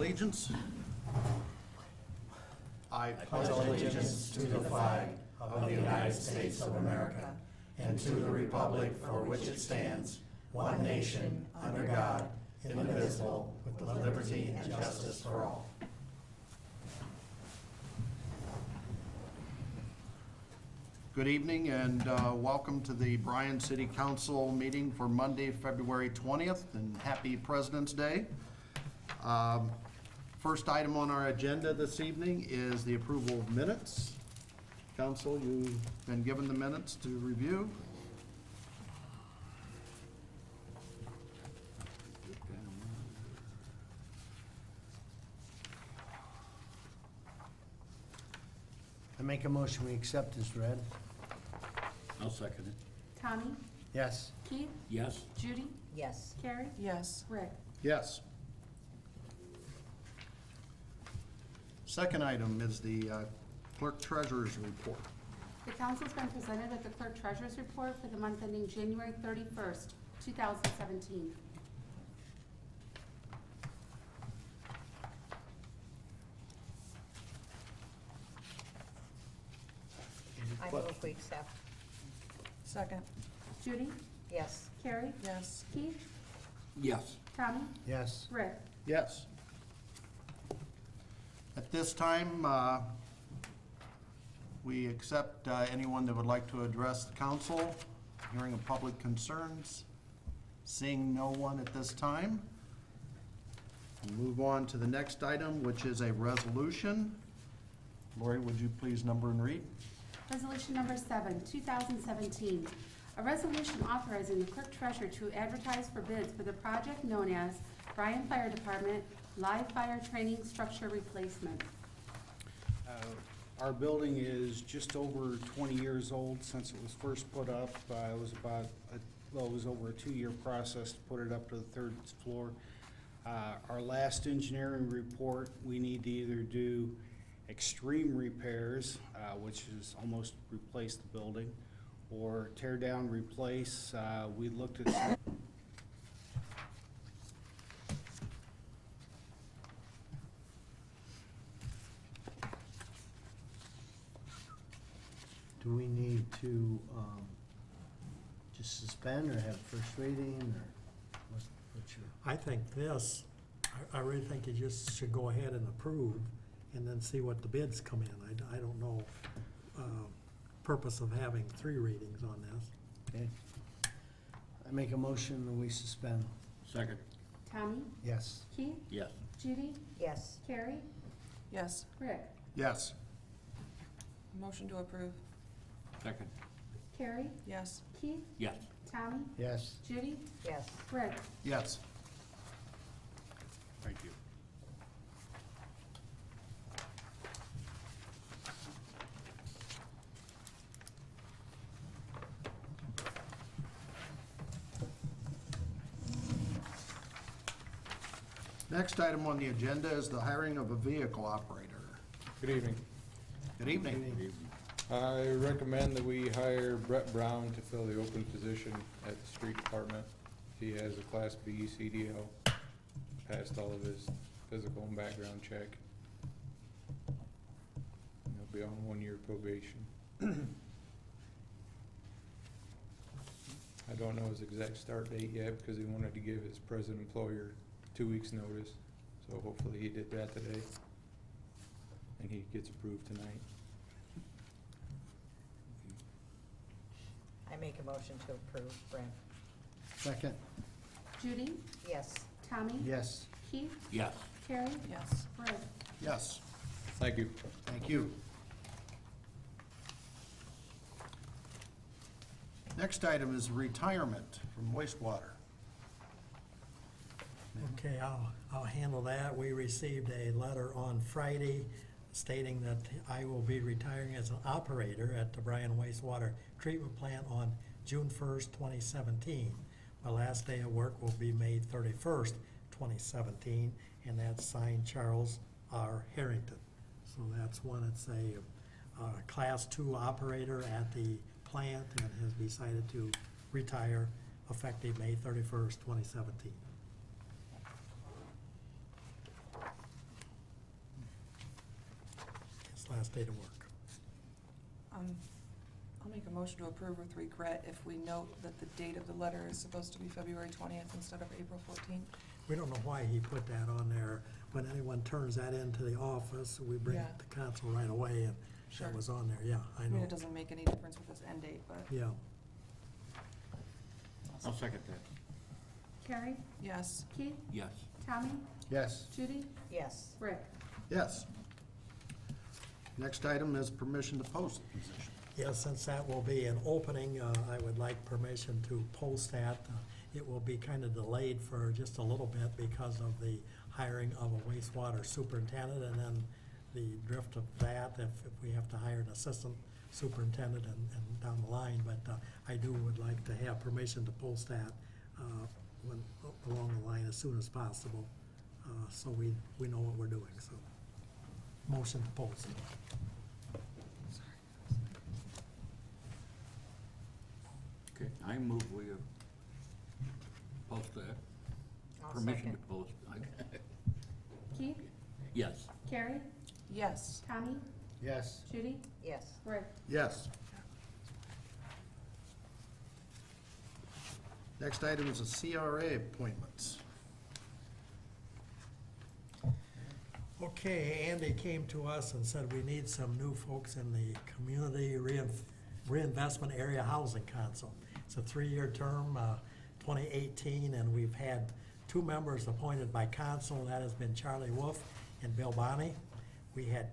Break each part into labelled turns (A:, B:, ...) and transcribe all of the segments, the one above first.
A: allegiance. I
B: pledge allegiance to the flag of the United States of America and to the republic for which it stands, one nation, under God, indivisible, with liberty and justice for all.
A: Good evening and welcome to the Bryan City Council meeting for Monday, February 20th, and happy President's Day. First item on our agenda this evening is the approval of minutes. Council, you've been given the minutes to review.
C: I make a motion, we accept as read.
D: I'll second it.
E: Tommy?
C: Yes.
E: Keith?
D: Yes.
E: Judy?
F: Yes.
E: Carrie?
F: Yes.
E: Rick?
A: Yes. Second item is the clerk treasurer's report.
E: The council's been presented with the clerk treasurer's report for the month ending January 31st, 2017.
F: I move we accept. Second.
E: Judy?
F: Yes.
E: Carrie?
F: Yes.
E: Keith?
D: Yes.
E: Tommy?
C: Yes.
E: Rick?
A: Yes. At this time, we accept anyone that would like to address the council, hearing of public concerns. Seeing no one at this time, we'll move on to the next item, which is a resolution. Lori, would you please number and read?
E: Resolution number 7, 2017. A resolution authorizing the clerk treasurer to advertise for bids for the project known as Bryan Fire Department Live Fire Training Structure Replacement.
G: Our building is just over 20 years old since it was first put up. It was it was over a 2-year process to put it up to the 3rd floor. Our last engineering report, we need to either do extreme repairs, which is almost replace the building, or tear down, replace. We looked at some.
C: Do we need to just suspend or have first reading, or what's your?
H: I think this, I really think you just should go ahead and approve and then see what the bids come in. I don't know, purpose of having 3 readings on this.
C: Okay. I make a motion that we suspend.
D: Second.
E: Tommy?
C: Yes.
E: Keith?
D: Yes.
E: Judy?
F: Yes.
E: Carrie?
F: Yes.
E: Rick?
A: Yes.
F: Motion to approve.
D: Second.
E: Carrie?
F: Yes.
E: Keith?
D: Yes.
E: Tommy?
C: Yes.
E: Judy?
F: Yes.
E: Rick?
A: Yes.
G: Thank you.
A: Next item on the agenda is the hiring of a vehicle operator.
I: Good evening.
A: Good evening.
I: I recommend that we hire Brett Brown to fill the open position at the street department. He has a Class B CDL, passed all of his physical and background check. He'll be on 1-year probation. I don't know his exact start date yet because he wanted to give his present employer 2 weeks' notice. So hopefully he did that today and he gets approved tonight.
F: I make a motion to approve. Brent?
C: Second.
E: Judy?
F: Yes.
E: Tommy?
C: Yes.
E: Keith?
D: Yes.
E: Carrie?
F: Yes.
E: Rick?
A: Yes.
I: Thank you.
A: Thank you. Next item is retirement from wastewater.
H: Okay, I'll handle that. We received a letter on Friday stating that I will be retiring as an operator at the Bryan Wastewater Treatment Plant on June 1st, 2017. My last day of work will be May 31st, 2017, and that's signed Charles R. Harrington. So that's one that's a Class 2 operator at the plant and has decided to retire effective May 31st, 2017. state of work.
F: I'll make a motion to approve with regret if we note that the date of the letter is supposed to be February 20th instead of April 14th.
H: We don't know why he put that on there. When anyone turns that into the office, we bring it
F: Yeah.
H: to council right away, and
F: Sure.
H: that was on there, yeah, I
F: I mean,
H: know.
F: it doesn't make any difference with this end date, but
H: Yeah,
D: I'll second that.
E: Carrie,
F: yes.
E: Keith,
D: Yes.
E: Tommy,
C: Yes.
E: Judy,
F: Yes.
E: Rick.
A: Yes. Next item is permission to post the position.
H: yeah, since that will be an opening, I would like permission to post that. It will be kind of delayed for just a little bit because of the hiring of a wastewater superintendent, and then the drift of that, if we have to hire an assistant superintendent and down the line, but I would like to have permission to post that along the line as soon as possible, so we know what we're doing, so. Motion to post.
D: Okay, I move we post that.
F: I'll
D: Permission to
F: second.
D: post.
E: Keith,
D: Yes.
E: Carrie,
F: Yes.
E: Tommy,
C: Yes.
E: Judy,
F: Yes.
E: Rick.
A: Yes. Next item is the CRA appointments.
H: Okay, Andy came to us and said we need some new folks in the Community Reinvestment Area Housing Council. It's a 3-year term, 2018, and we've had 2 members appointed by council. That has been Charlie Wolf and Bill Bonney. We had,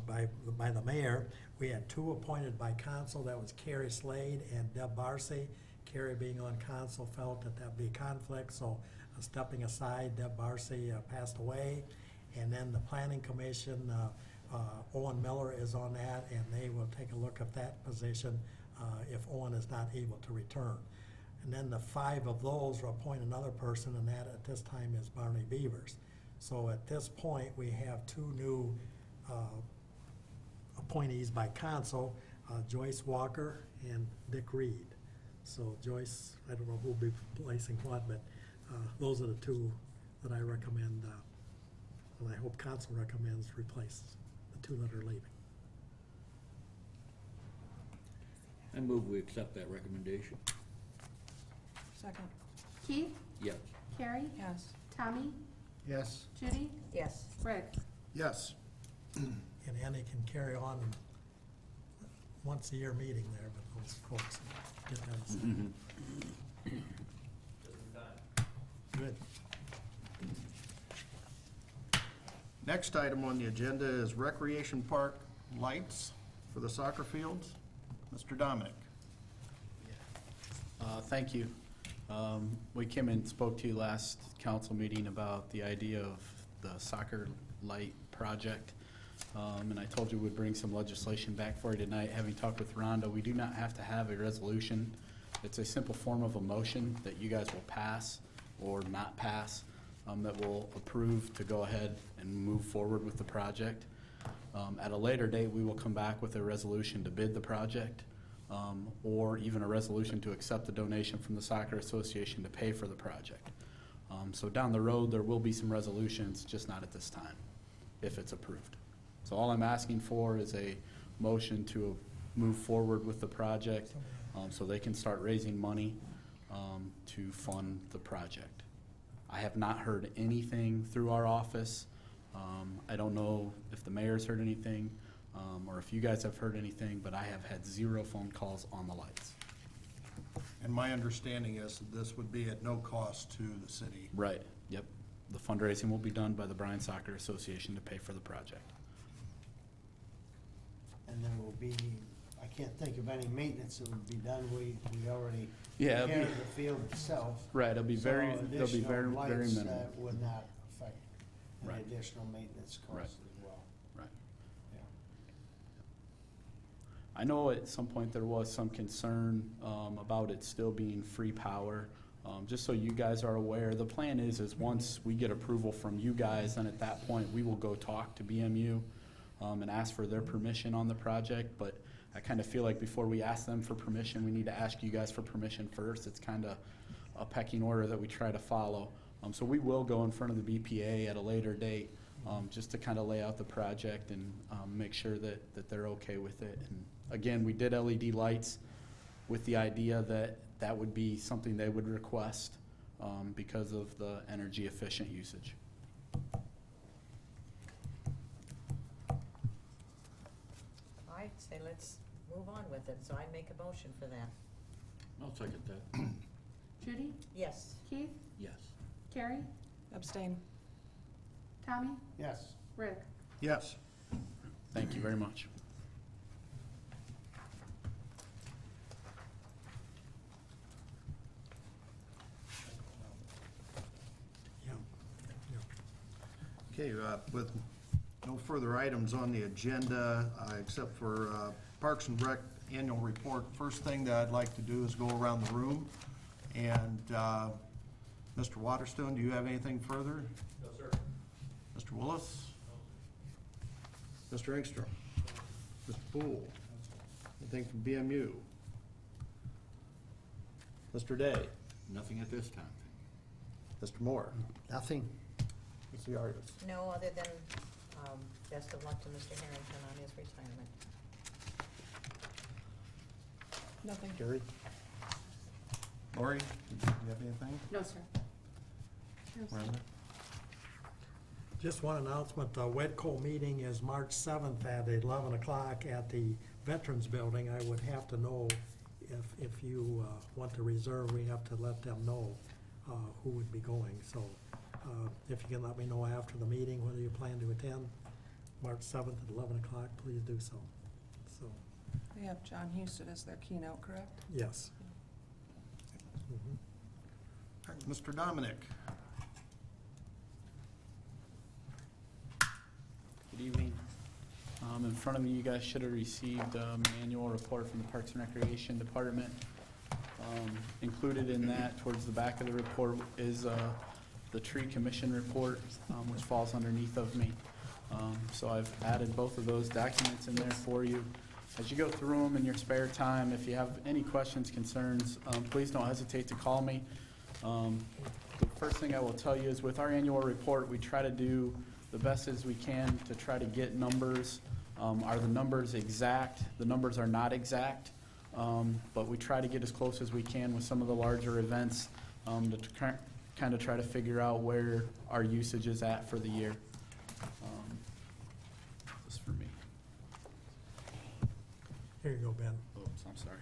H: by the mayor, we had 2 appointed by council. That was Carrie Slade and Deb Barcy. Carrie, being on council, felt that that'd be a conflict, so stepping aside, Deb Barcy passed away. And then the planning commission, Owen Miller is on that, and they will take a look at that position if Owen is not able to return. And then the 5 of those will appoint another person, and that at this time is Barney Beavers. So at this point, we have 2 new appointees by council, Joyce Walker and Dick Reed. So Joyce, I don't know who'll be placing what, but those are the 2 that I recommend, and I hope council recommends replace the 2 that are leaving.
D: I move we accept that recommendation.
F: Second.
E: Keith,
D: Yes.
E: Carrie,
F: Yes.
E: Tommy,
C: Yes.
E: Judy,
F: Yes.
E: Rick.
A: Yes.
H: And Andy can carry on once a year meeting there, but those folks get that. Good.
A: Next item on the agenda is recreation park lights for the soccer fields. Mr. Dominic.
J: Thank you. We came and spoke to you last council meeting about the idea of the soccer light project. And I told you we'd bring some legislation back for you tonight. Having talked with Rhonda, we do not have to have a resolution. It's a simple form of a motion that you guys will pass or not pass, that will approve to go ahead and move forward with the project. At a later date, we will come back with a resolution to bid the project, or even a resolution to accept the donation from the Soccer Association to pay for the project. So down the road, there will be some resolutions, just not at this time, if it's approved. So all I'm asking for is a motion to move forward with the project, so they can start raising money to fund the project. I have not heard anything through our office. I don't know if the mayor's heard anything, or if you guys have heard anything, but I have had 0 phone calls on the lights.
A: And my understanding is that this would be at no cost to the city.
J: Right, yep. The fundraising will be done by the Bryan Soccer Association to pay for the project.
C: And there will be, I can't think of any maintenance that would be done. We already
J: Yeah, it'll be-
C: carry the field itself.
J: Right, it'll be
C: So
J: very, they'll be
C: additional
J: very, very
C: lights,
J: minimal.
C: that would not affect
J: Right.
C: any additional maintenance
J: Right.
C: costs as well.
J: Right.
C: Yeah.
J: I know at some point there was some concern about it still being free power. Just so you guys are aware, the plan is once we get approval from you guys, then at that point, we will go talk to BMU and ask for their permission on the project. But I kind of feel like before we ask them for permission, we need to ask you guys for permission first. It's kind of a pecking order that we try to follow. So we will go in front of the BPA at a later date just to kind of lay out the project and make sure that they're okay with it. And again, we did LED lights with the idea that that would be something they would request because of the energy efficient usage.
K: I'd say let's move on with it, so I make a motion for that.
D: I'll second that.
E: Judy?
K: Yes.
E: Keith?
D: Yes.
E: Carrie?
F: Abstain.
E: Tommy?
C: Yes.
E: Rick?
A: Yes.
J: Thank you very much.
H: Yeah.
A: Okay, with no further items on the agenda, except for Parks and Rec annual report, first thing that I'd like to do is go around the room. And Mr. Waterstone, do you have anything further?
B: No, sir.
A: Mr. Willis? Mr. Engstrom? Mr. Poole? Anything from BMU? Mr. Day?
D: Nothing at this time.
A: Mr. Moore?
C: Nothing.
A: Mr. Yardis?
K: No, other than best of luck to Mr. Harrington on his retirement.
F: Nothing.
A: Gary? Lori, do you have anything?
E: No, sir.
A: Miranda?
H: Just one announcement, the WEDCO meeting is March 7th at 11 o'clock at the Veterans Building. I would have to know if you want to reserve, we have to let them know who would be going. So if you can let me know after the meeting whether you plan to attend, March 7th at 11 o'clock, please do so. So,
F: They have John Houston as their keynote, correct?
H: yes. Mhm.
A: All right, Mr. Dominic?
J: Good evening. In front of me, you guys should have received an annual report from the Parks and Recreation Department. Included in that, towards the back of the report, is the tree commission report, which falls underneath of me. So I've added both of those documents in there for you. As you go through them in your spare time, if you have any questions, concerns, please don't hesitate to call me. The first thing I will tell you is with our annual report, we try to do the best as we can to try to get numbers. Are the numbers exact? The numbers are not exact, but we try to get as close as we can with some of the larger events to kind of try to figure out where our usage is at for the year. This is for me.
H: Here you go, Ben.
J: Oops, I'm sorry.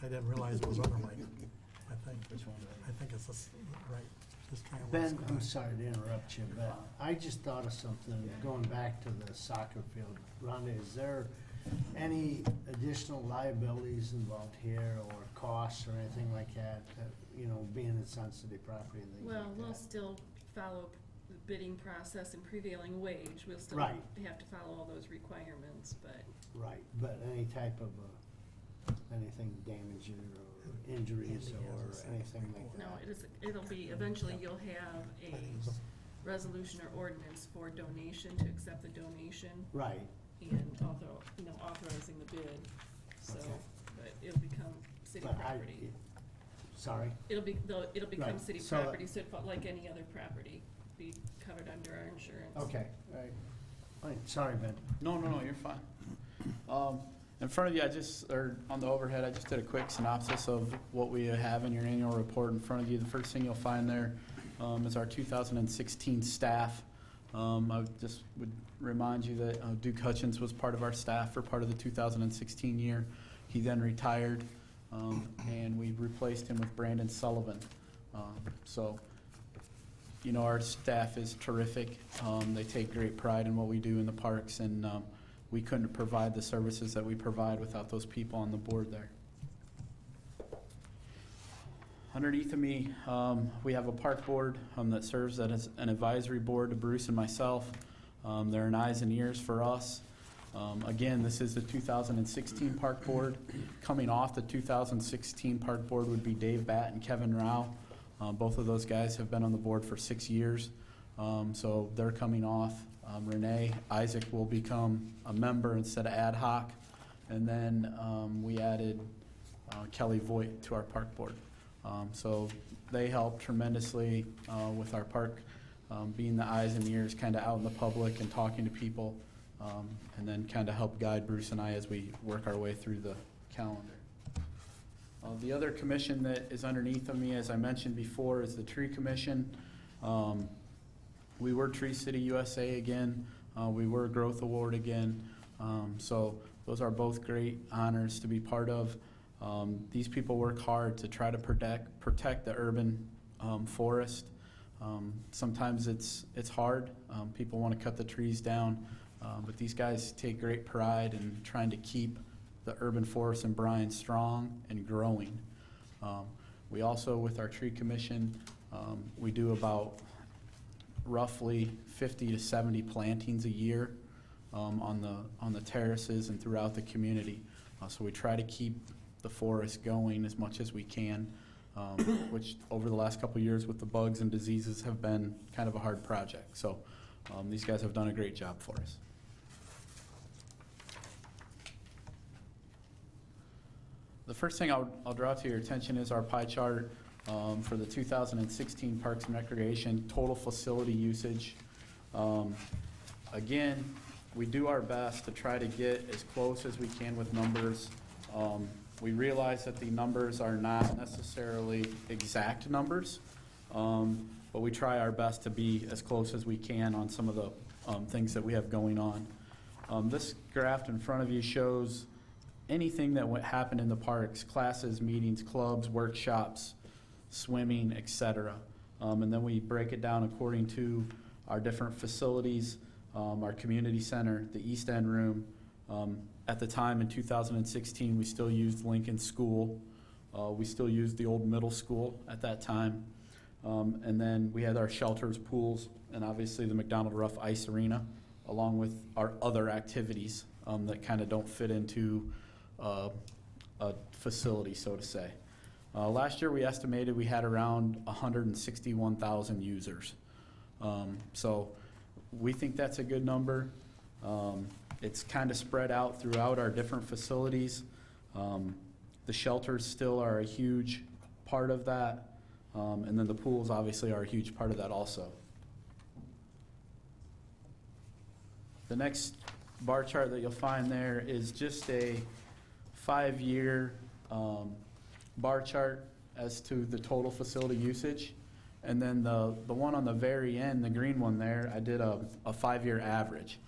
H: I didn't realize it was under my, I think.
J: Which one?
H: I think it's this, right, this kind of.
C: Ben, I'm sorry to interrupt you, but I just thought of something, going back to the soccer field. Rhonda, is there any additional liabilities involved here, or costs or anything like that, being a sensitive property and things like
L: Well,
C: that?
L: we'll still follow the bidding process and prevailing wage. We'll still
C: Right.
L: have to follow all those requirements, but
C: Right, but any type of, anything damaging or injuries or anything like that?
L: no, it'll be, eventually you'll have a resolution or ordinance for donation, to accept the donation
C: Right,
L: and authorizing the bid. So,
C: Okay.
L: but it'll become city
C: but
L: property.
C: Sorry?
L: It'll become
C: Right,
L: city
C: so-
L: property, so like any other property, be covered under our insurance.
C: Okay, all right. Sorry, Ben.
J: No, you're fine. In front of you, on the overhead, I just did a quick synopsis of what we have in your annual report in front of you. The first thing you'll find there is our 2016 staff. I just would remind you that Duke Hutchins was part of our staff for part of the 2016 year. He then retired, and we replaced him with Brandon Sullivan. Our staff is terrific. They take great pride in what we do in the parks, and we couldn't provide the services that we provide without those people on the board there. Underneath of me, we have a park board that serves as an advisory board to Bruce and myself. They're an eyes and ears for us. Again, this is the 2016 park board. Coming off the 2016 park board would be Dave Batt and Kevin Rao. Both of those guys have been on the board for 6 years, so they're coming off. Isaac will become a member instead of ad hoc, and then we added Kelly Voigt to our park board. So they help tremendously with our park, being the eyes and ears kind of out in the public and talking to people, and then kind of help guide Bruce and I as we work our way through the calendar. The other commission that is underneath of me, as I mentioned before, is the Tree Commission. We were Tree City USA again. We were Growth Award again. So those are both great honors to be part of. These people work hard to try to protect the urban forest. Sometimes it's hard. People want to cut the trees down, but these guys take great pride in trying to keep the urban forest in Bryan strong and growing. We also, with our tree commission, we do about roughly 50 to 70 plantings a year on the terraces and throughout the community. So we try to keep the forest going as much as we can, which over the last couple of years with the bugs and diseases have been kind of a hard project. So these guys have done a great job for us. The first thing I'll draw to your attention is our pie chart for the 2016 Parks and Recreation total facility usage. Again, we do our best to try to get as close as we can with numbers. We realize that the numbers are not necessarily exact numbers, but we try our best to be as close as we can on some of the things that we have going on. This graph in front of you shows anything that happened in the parks: classes, meetings, clubs, workshops, swimming, etc. And then we break it down according to our different facilities, our community center, the East End room. At the time in 2016, we still used Lincoln School. We still used the old middle school at that time. And then we had our shelters, pools, and obviously the McDonald Ruff Ice Arena, along with our other activities that kind of don't fit into a facility, so to say. Last year we estimated we had around 161,000 users. So we think that's a good number. It's kind of spread out throughout our different facilities. The shelters still are a huge part of that. And then the pools obviously are a huge part of that also. The next bar chart that you'll find there is just a 5-year bar chart as to the total facility usage. And then the one on the very end, the green one there, I did a 5-year average.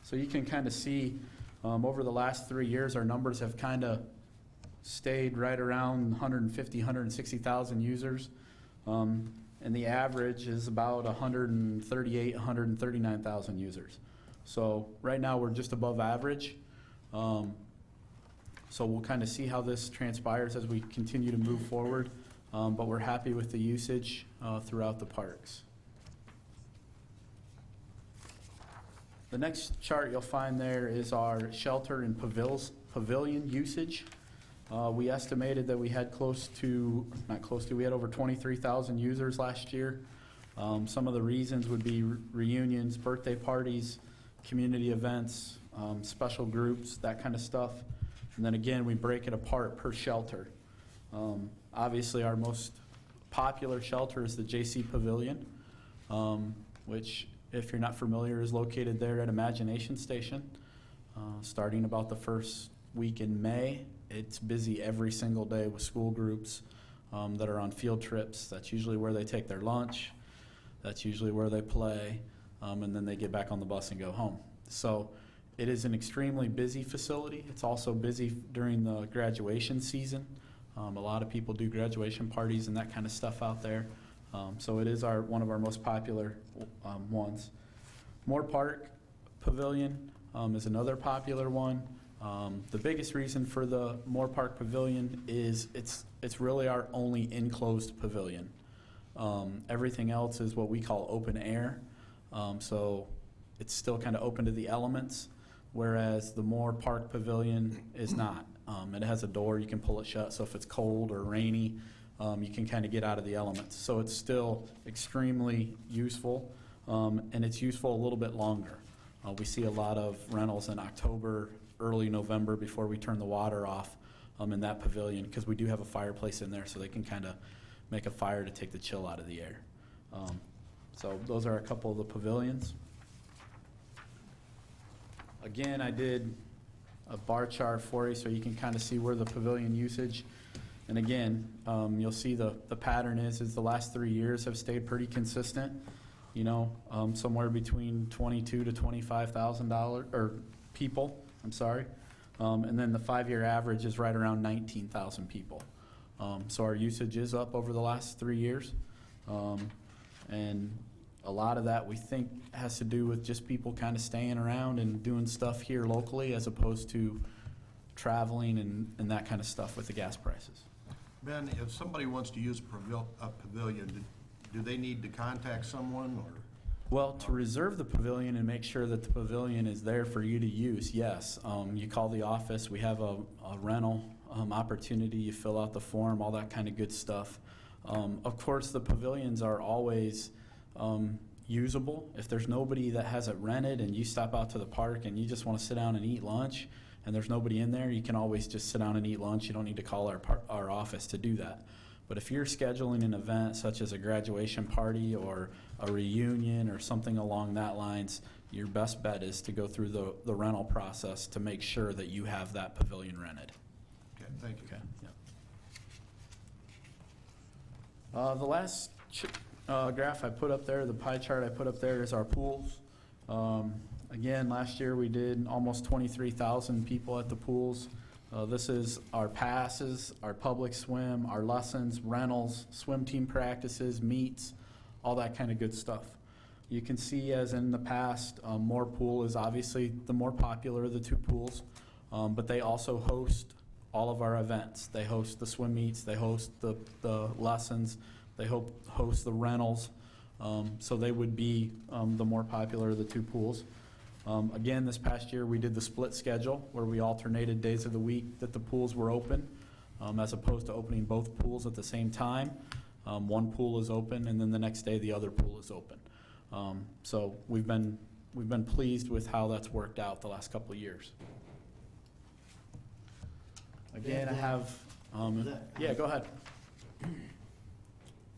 J: So you can kind of see over the last 3 years, our numbers have kind of stayed right around 150, 160,000 users. And the average is about 138, 139,000 users. So right now we're just above average. So we'll kind of see how this transpires as we continue to move forward. But we're happy with the usage throughout the parks. The next chart you'll find there is our shelter and pavilion usage. We estimated that we had we had over 23,000 users last year. Some of the reasons would be reunions, birthday parties, community events, special groups, that kind of stuff. And then again, we break it apart per shelter. Obviously, our most popular shelter is the JC Pavilion, which, if you're not familiar, is located there at Imagination Station. Starting about the first week in May, it's busy every single day with school groups that are on field trips. That's usually where they take their lunch. That's usually where they play, and then they get back on the bus and go home. So it is an extremely busy facility. It's also busy during the graduation season. A lot of people do graduation parties and that kind of stuff out there. So it is one of our most popular ones. Moore Park Pavilion is another popular one. The biggest reason for the Moore Park Pavilion is it's really our only enclosed pavilion. Everything else is what we call open air. So it's still kind of open to the elements, whereas the Moore Park Pavilion is not. It has a door, you can pull it shut, so if it's cold or rainy, you can kind of get out of the elements. So it's still extremely useful, and it's useful a little bit longer. We see a lot of rentals in October, early November, before we turn the water off in that pavilion, because we do have a fireplace in there, so they can kind of make a fire to take the chill out of the air. So those are a couple of the pavilions. Again, I did a bar chart for you so you can kind of see where the pavilion usage. And again, you'll see the pattern is the last 3 years have stayed pretty consistent. You know, somewhere between 22 to $25,000 or people. I'm sorry, and then the 5-year average is right around 19,000 people. So our usage is up over the last 3 years, and a lot of that we think has to do with just people kind of staying around and doing stuff here locally as opposed to traveling and that kind of stuff with the gas prices.
A: Ben, if somebody wants to use a pavilion, do they need to contact someone, or?
J: Well, to reserve the pavilion and make sure that the pavilion is there for you to use, yes. You call the office, we have a rental opportunity, you fill out the form, all that kind of good stuff. Of course, the pavilions are always usable. If there's nobody that has it rented and you stop out to the park and you just want to sit down and eat lunch and there's nobody in there, you can always just sit down and eat lunch. You don't need to call our office to do that. But if you're scheduling an event such as a graduation party or a reunion or something along that lines, your best bet is to go through the rental process to make sure that you have that pavilion rented.
A: Okay, thank you.
J: Okay. Yeah. The last graph I put up there, the pie chart I put up there, is our pools. Again, last year we did almost 23,000 people at the pools. This is our passes, our public swim, our lessons, rentals, swim team practices, meets, all that kind of good stuff. You can see, as in the past, Moore Pool is obviously the more popular of the two pools, but they also host all of our events. They host the swim meets, they host the lessons, they host the rentals, so they would be the more popular of the two pools. Again, this past year we did the split schedule where we alternated days of the week that the pools were open, as opposed to opening both pools at the same time. One pool is open and then the next day the other pool is open. So we've been pleased with how that's worked out the last couple of years. Again, I have, yeah, go ahead.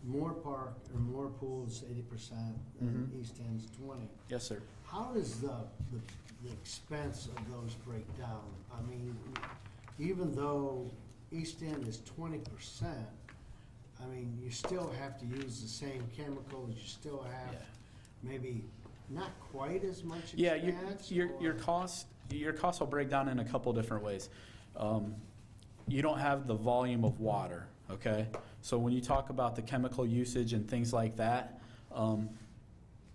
C: Moore Park, or Moore Pool's 80%, and East End's 20.
J: Yes, sir.
C: How does the expense of those break down? I mean, even though East End is 20%, I mean, you still have to use the same chemicals, you still have maybe not quite as much expense?
J: Yeah, your costs will break down in a couple different ways. You don't have the volume of water, okay? So when you talk about the chemical usage and things like that,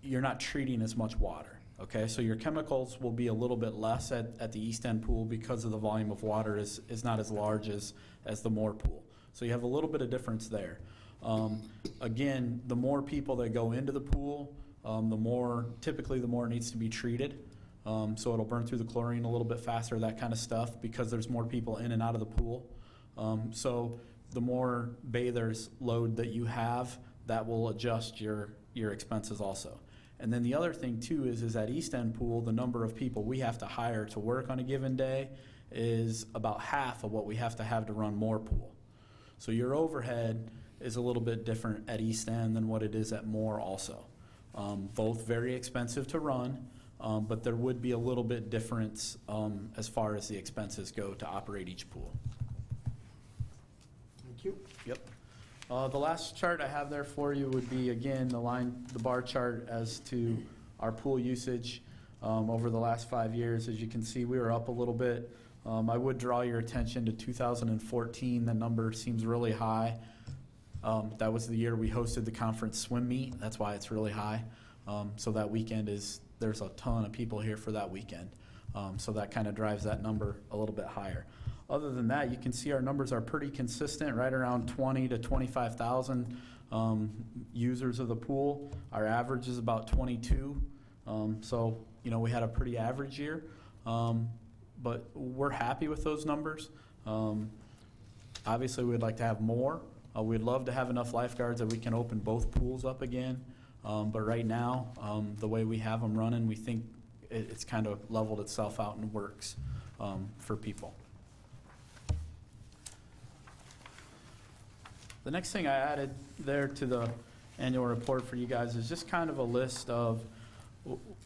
J: you're not treating as much water. Okay, so your chemicals will be a little bit less at the East End pool because of the volume of water is not as large as the Moore pool. So you have a little bit of difference there. Again, the more people that go into the pool, typically the more it needs to be treated. So it'll burn through the chlorine a little bit faster, that kind of stuff, because there's more people in and out of the pool. So the more bathers load that you have, that will adjust your expenses also. And then the other thing too is at East End Pool, the number of people we have to hire to work on a given day is about half of what we have to run Moore Pool. So your overhead is a little bit different at East End than what it is at Moore also. Both very expensive to run, but there would be a little bit difference as far as the expenses go to operate each pool.
C: Thank you.
J: Yep. The last chart I have there for you would be, again, the bar chart as to our pool usage over the last 5 years. As you can see, we were up a little bit. I would draw your attention to 2014. The number seems really high. That was the year we hosted the conference swim meet. That's why it's really high. So that weekend there's a ton of people here for that weekend. So that kind of drives that number a little bit higher. Other than that, you can see our numbers are pretty consistent, right around 20 to 25,000 users of the pool. Our average is about 22. So, you know, we had a pretty average year, but we're happy with those numbers. Obviously, we'd like to have more. We'd love to have enough lifeguards that we can open both pools up again. But right now, the way we have them running, we think it's kind of leveled itself out and works for people. The next thing I added there to the annual report for you guys is just kind of a list of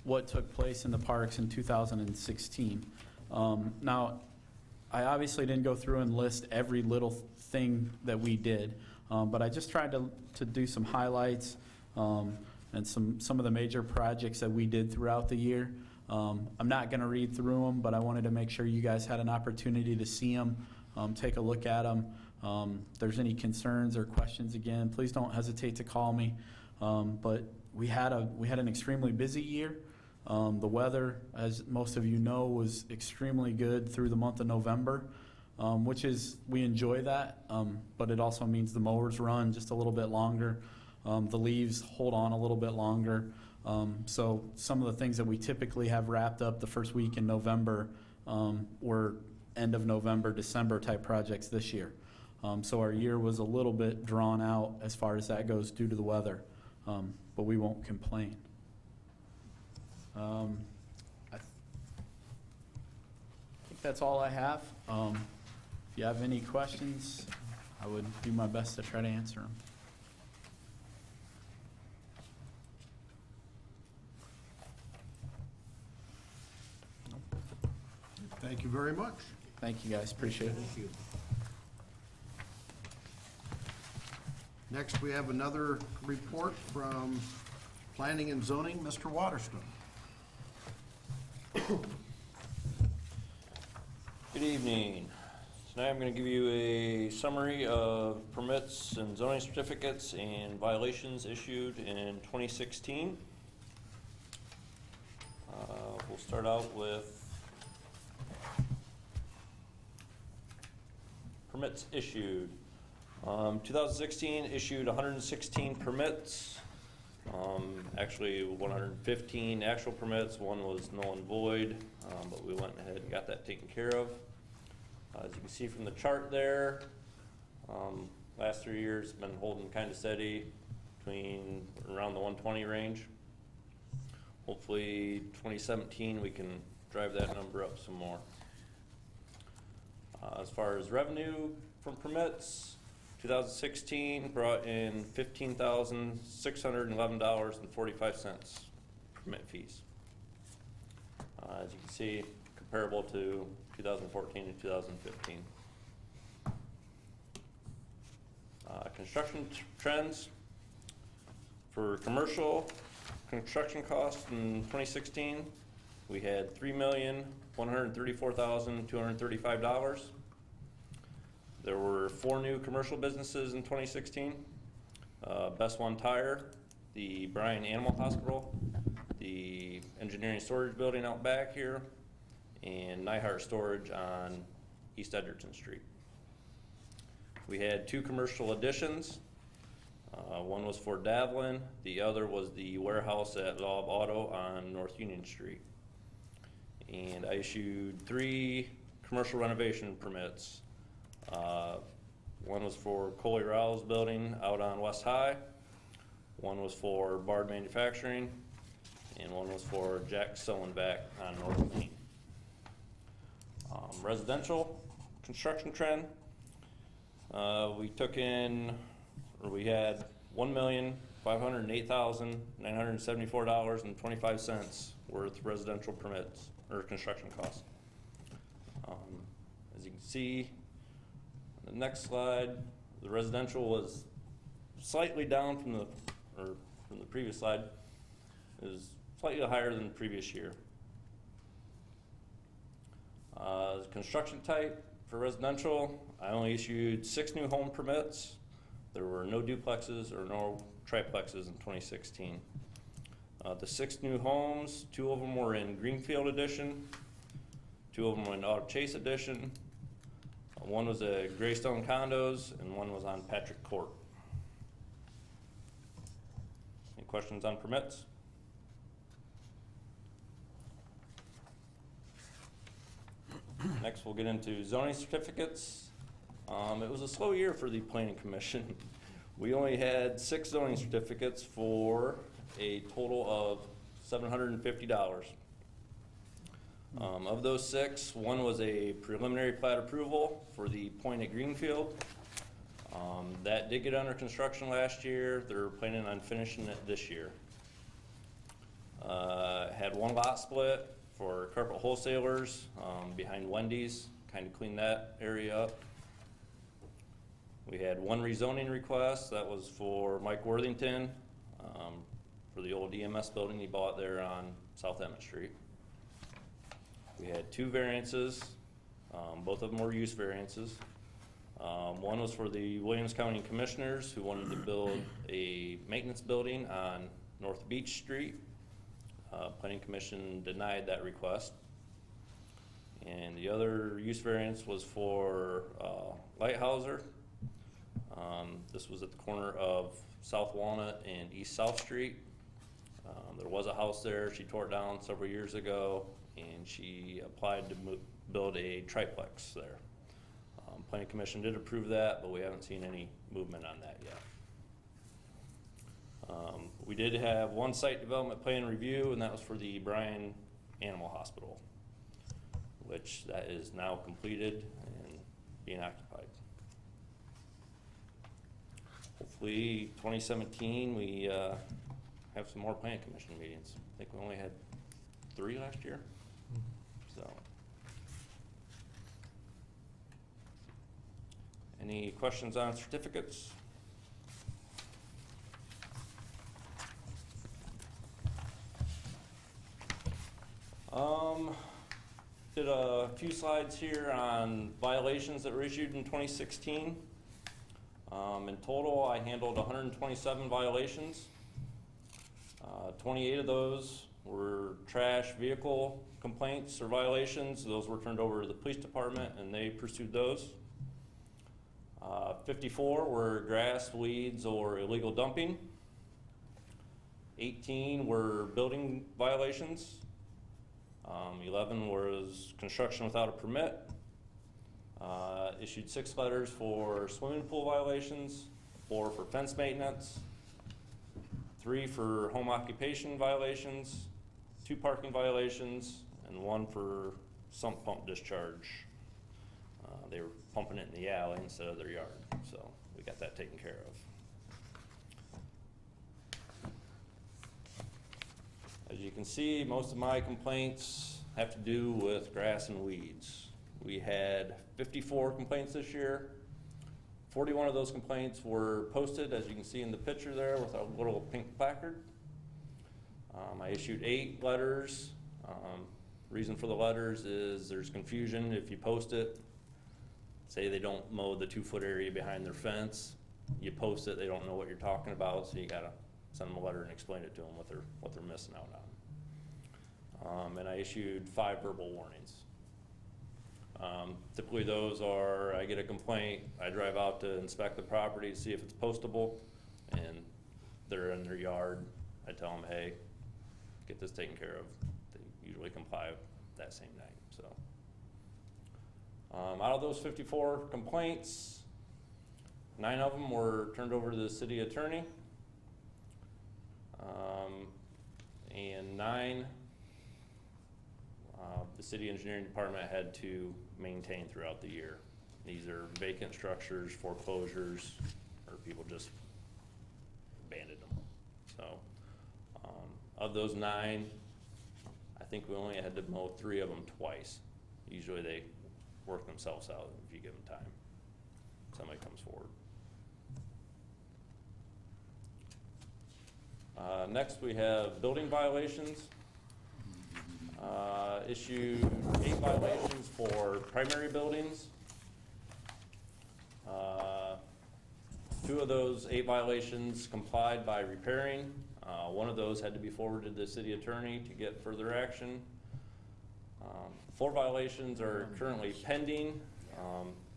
J: what took place in the parks in 2016. Now, I obviously didn't go through and list every little thing that we did, but I just tried to do some highlights and some of the major projects that we did throughout the year. I'm not going to read through them, but I wanted to make sure you guys had an opportunity to see them, take a look at them. If there's any concerns or questions, again, please don't hesitate to call me. But we had an extremely busy year. The weather, as most of you know, was extremely good through the month of November, we enjoy that, but it also means the mowers run just a little bit longer. The leaves hold on a little bit longer. So some of the things that we typically have wrapped up the first week in November were end of November, December type projects this year. So our year was a little bit drawn out as far as that goes due to the weather, but we won't complain. I think that's all I have. If you have any questions, I would do my best to try to answer them.
A: Thank you very much.
J: Thank you, guys. Appreciate it.
D: Thank you.
A: Next, we have another report from Planning and Zoning, Mr. Waterston.
M: Good evening. Tonight I'm going to give you a summary of permits and zoning certificates and violations issued in 2016. We'll start out with permits issued. 2016 issued 116 permits. Actually 115 actual permits, one was null and void, but we went ahead and got that taken care of. As you can see from the chart there, last 3 years been holding kind of steady between around the 120 range. Hopefully 2017 we can drive that number up some more. As far as revenue from permits, 2016 brought in $15,611.45 permit fees. As you can see, comparable to 2014 and 2015. Construction trends for commercial construction costs in 2016, we had $3,134,235. There were 4 new commercial businesses in 2016. Best One Tire, the Bryan Animal Hospital, the Engineering Storage Building out back here, and Nyhart Storage on East Edgerton Street. We had 2 commercial additions. One was for Davlin, the other was the warehouse at Law of Auto on North Union Street. And I issued 3 commercial renovation permits. One was for Coley Rouse building out on West High, one was for Bard Manufacturing, and one was for Jack Sillenback on North Main. Residential construction trend, we had $1,508,974.25 worth of residential permits or construction costs. As you can see, the next slide, the residential was slightly down from the previous slide. It was slightly higher than the previous year. Construction type for residential, I only issued 6 new home permits. There were no duplexes or no triplexes in 2016. The 6 new homes, 2 of them were in Greenfield Edition, 2 of them were in Auto Chase Edition. One was at Greystone Condos, and one was on Patrick Court. Any questions on permits? Next, we'll get into zoning certificates. It was a slow year for the Planning Commission. We only had 6 zoning certificates for a total of $750. Of those 6, one was a preliminary plat approval for the point at Greenfield. That did get under construction last year. They're planning on finishing it this year. Had one lot split for carpet wholesalers behind Wendy's, kind of cleaned that area up. We had one rezoning request, that was for Mike Worthington, for the old EMS building he bought there on South Emmett Street. We had two variances, both of them were use variances. One was for the Williams County Commissioners who wanted to build a maintenance building on North Beach Street. Planning Commission denied that request. And the other use variance was for Lighthouser. This was at the corner of South Walnut and East South Street. There was a house there, she tore it down several years ago, and she applied to build a triplex there. Planning Commission did approve that, but we haven't seen any movement on that yet. We did have one site development plan review, and that was for the Bryan Animal Hospital, which that is now completed and being occupied. Hopefully 2017 we have some more Planning Commission meetings. I think we only had 3 last year, so. Any questions on certificates? Did a few slides here on violations that were issued in 2016. In total, I handled 127 violations. 28 of those were trash vehicle complaints or violations. Those were turned over to the police department and they pursued those. 54 were grass, weeds, or illegal dumping. 18 were building violations. 11 was construction without a permit. Issued 6 letters for swimming pool violations, 4 for fence maintenance, 3 for home occupation violations, 2 parking violations, and 1 for sump pump discharge. They were pumping it in the alley instead of their yard, so we got that taken care of. As you can see, most of my complaints have to do with grass and weeds. We had 54 complaints this year. 41 of those complaints were posted, as you can see in the picture there, with a little pink placard. I issued 8 letters. Reason for the letters is there's confusion if you post it. Say they don't mow the 2-foot area behind their fence. You post it, they don't know what you're talking about, so you gotta send them a letter and explain it to them what they're missing out on. And I issued 5 verbal warnings. Typically those are, I get a complaint, I drive out to inspect the property, see if it's postable, and they're in their yard. I tell them, hey, get this taken care of. They usually comply that same night, so. Out of those 54 complaints, 9 of them were turned over to the city attorney. And 9, the city engineering department had to maintain throughout the year. These are vacant structures, foreclosures, or people just abandoned them. So, of those 9, I think we only had to mow 3 of them twice. Usually they work themselves out if you give them time. Somebody comes forward. Next we have building violations. Issued 8 violations for primary buildings. 2 of those 8 violations complied by repairing. 1 of those had to be forwarded to the city attorney to get further action. 4 violations are currently pending,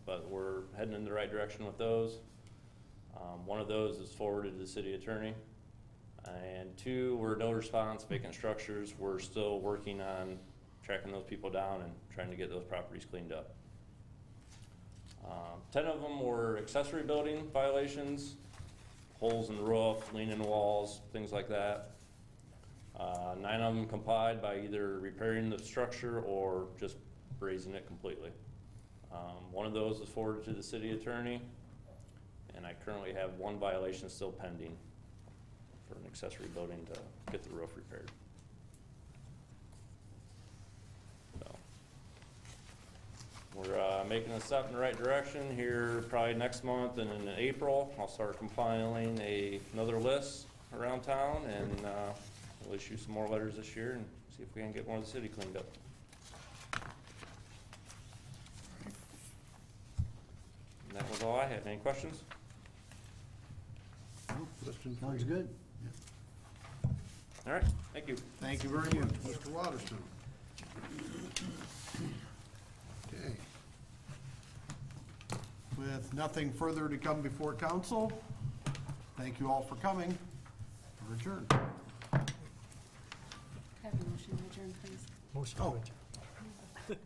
M: but we're heading in the right direction with those. 1 of those is forwarded to the city attorney. And 2 were no response, vacant structures. We're still working on tracking those people down and trying to get those properties cleaned up. 10 of them were accessory building violations, holes in the roof, leaning walls, things like that. 9 of them complied by either repairing the structure or just raising it completely. 1 of those is forwarded to the city attorney, and I currently have one violation still pending for an accessory building to get the roof repaired. So, we're making a step in the right direction here probably next month, and in April, I'll start compiling another list around town, and we'll issue some more letters this year and see if we can get more of the city cleaned up. And that was all I had. Any questions?
A: No questions?
C: Sounds good.
M: All right, thank you.
A: Thank you very much, Mr. Waterston. Okay. With nothing further to come before council, thank you all for coming. We're adjourned.
E: Have a motion to adjourn, please.
H: Motion to
A: Oh.
H: adjourn.